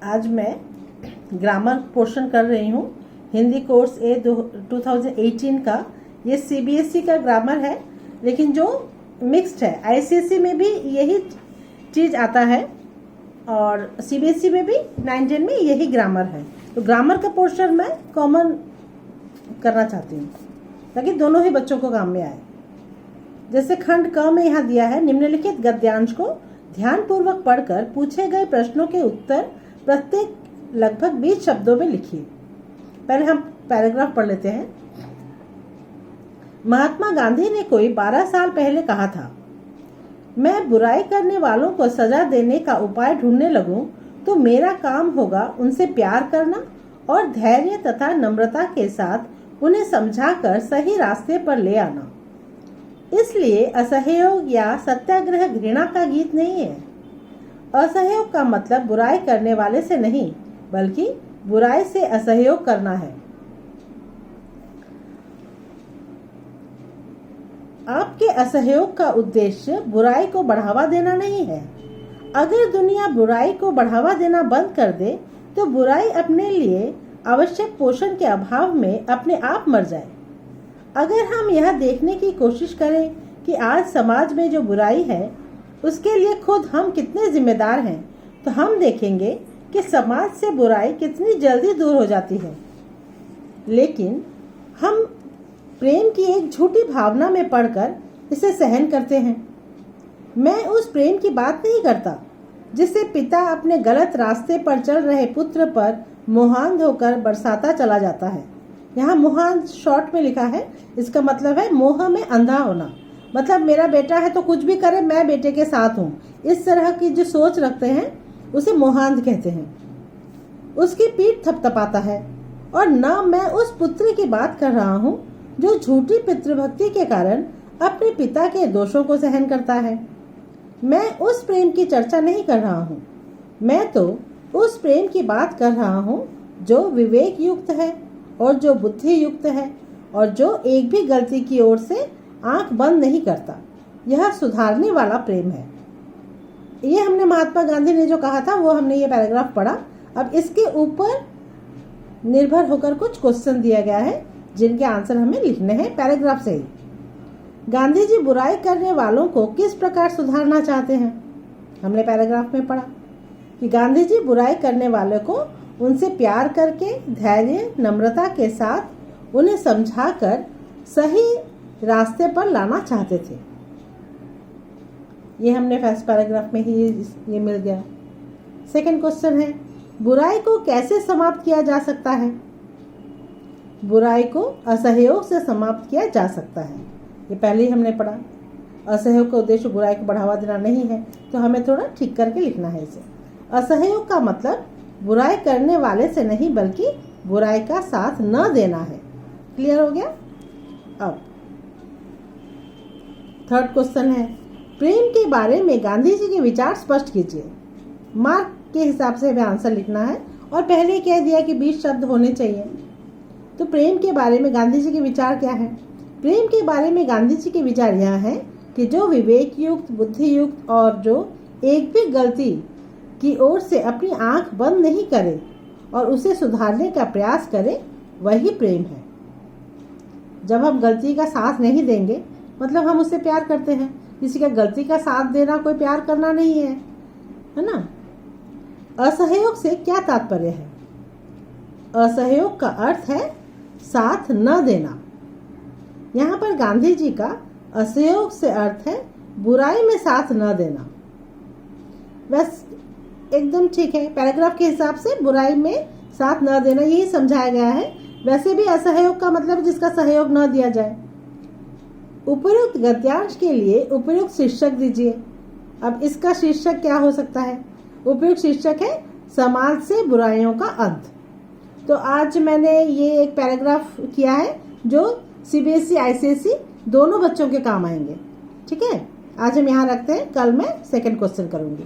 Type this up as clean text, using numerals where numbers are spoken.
आज मैं grammar portion कर रही हूँ। हिंदी कोर्स ए 2018 का ये सीबीएसई का ग्रामर है, लेकिन जो मिक्स्ड है। आईसीएसई में भी यही चीज़ आता है और सीबीएसई में भी 9-10 में यही ग्रामर है। तो ग्रामर का पोर्शन मैं कॉमन करना चाहती हूँ ताकि दोनों ही बच्चों को काम में आए। जैसे खंड क में यहाँ दिया है, निम्नलिखित गद्यांश को ध्यानपूर्वक पढ़कर पूछे गए प्रश्नों के उत्तर प्रत्येक लगभग 20 शब्दों में लिखिए। पहले हम पैराग्राफ पढ़ लेते हैं। महात्मा गांधी ने कोई 12 साल पहले कहा था, मैं बुराई करने वालों को सजा देने का उपाय ढूंढने लगूं तो मेरा काम होगा उनसे प्यार करना और धैर्य तथा नम्रता के साथ उन्हें समझाकर सही रास्ते पर ले आना। इसलिए असहयोग या सत्याग्रह घृणा का गीत नहीं है। असहयोग का मतलब बुराई करने वाले से नहीं, बल्कि बुराई से असहयोग करना है। आपके असहयोग का उद्देश्य बुराई को बढ़ावा देना नहीं है। अगर दुनिया बुराई को बढ़ावा देना बंद कर दे तो बुराई अपने लिए आवश्यक पोषण के अभाव में अपने आप मर जाए। अगर हम यह देखने की कोशिश करें कि आज समाज में जो बुराई है उसके लिए खुद हम कितने जिम्मेदार हैं, तो हम देखेंगे कि समाज से बुराई कितनी जल्दी दूर हो जाती है। लेकिन हम प्रेम की एक झूठी भावना में पड़कर इसे सहन करते हैं। मैं उस प्रेम की बात नहीं करता जिससे पिता अपने गलत रास्ते पर चल रहे पुत्र पर मोहांध होकर बरसाता चला जाता है। यहाँ मोहांध शॉर्ट में लिखा है, इसका मतलब है मोह में अंधा होना। मतलब मेरा बेटा है तो कुछ भी करे, मैं बेटे के साथ हूँ, इस तरह की जो सोच रखते हैं उसे मोहांध कहते हैं। उसकी पीठ थपथपाता है। और न मैं उस पुत्र की बात कर रहा हूँ जो झूठी पितृभक्ति के कारण अपने पिता के दोषों को सहन करता है। मैं उस प्रेम की चर्चा नहीं कर रहा हूँ। मैं तो उस प्रेम की बात कर रहा हूँ जो विवेक युक्त है और जो बुद्धि युक्त है और जो एक भी गलती की ओर से आंख बंद नहीं करता। यह सुधारने वाला प्रेम है। ये हमने महात्मा गांधी ने जो कहा था वो हमने ये पैराग्राफ पढ़ा। अब इसके ऊपर निर्भर होकर कुछ क्वेश्चन दिया गया है जिनके आंसर हमें लिखने हैं पैराग्राफ से ही। गांधी जी बुराई करने वालों को किस प्रकार सुधारना चाहते हैं? हमने पैराग्राफ में पढ़ा कि गांधी जी बुराई करने वालों को उनसे प्यार करके धैर्य नम्रता के साथ उन्हें समझाकर सही रास्ते पर लाना चाहते थे। ये हमने फर्स्ट पैराग्राफ में ही ये मिल गया। सेकंड क्वेश्चन है, बुराई को कैसे समाप्त किया जा सकता है? बुराई को असहयोग से समाप्त किया जा सकता है। ये पहले ही हमने पढ़ा। असहयोग का उद्देश्य बुराई को बढ़ावा देना नहीं है, तो हमें थोड़ा ठीक करके लिखना है इसे। असहयोग का मतलब बुराई करने वाले से नहीं, बल्कि बुराई का साथ न देना है। क्लियर हो गया? अब थर्ड क्वेश्चन है, प्रेम के बारे में गांधी जी के विचार स्पष्ट कीजिए। मार्क के हिसाब से हमें आंसर लिखना है और पहले ही कह दिया कि 20 शब्द होने चाहिए। तो प्रेम के बारे में गांधी जी के विचार क्या है? प्रेम के बारे में गांधी जी के विचार यह है कि जो विवेक युक्त, बुद्धि युक्त और जो एक भी गलती की ओर से अपनी आंख बंद नहीं करे और उसे सुधारने का प्रयास करे, वही प्रेम है। जब हम गलती का साथ नहीं देंगे मतलब हम उससे प्यार करते हैं। किसी का गलती का साथ देना कोई प्यार करना नहीं है, है ना? असहयोग से क्या तात्पर्य है? असहयोग का अर्थ है साथ न देना। यहाँ पर गांधी जी का असहयोग से अर्थ है बुराई में साथ न देना। बस एकदम ठीक है। पैराग्राफ के हिसाब से बुराई में साथ न देना यही समझाया गया है। वैसे भी असहयोग का मतलब जिसका सहयोग न दिया जाए। उपयुक्त गद्यांश के लिए उपयुक्त शीर्षक दीजिए। अब इसका शीर्षक क्या हो सकता है? उपयुक्त शीर्षक है समाज से बुराइयों का अंत। तो आज मैंने ये एक पैराग्राफ किया है जो सीबीएसई आईसीएसई दोनों बच्चों के काम आएंगे। ठीक है, आज हम यहाँ रखते हैं। कल मैं सेकंड क्वेश्चन करूंगी।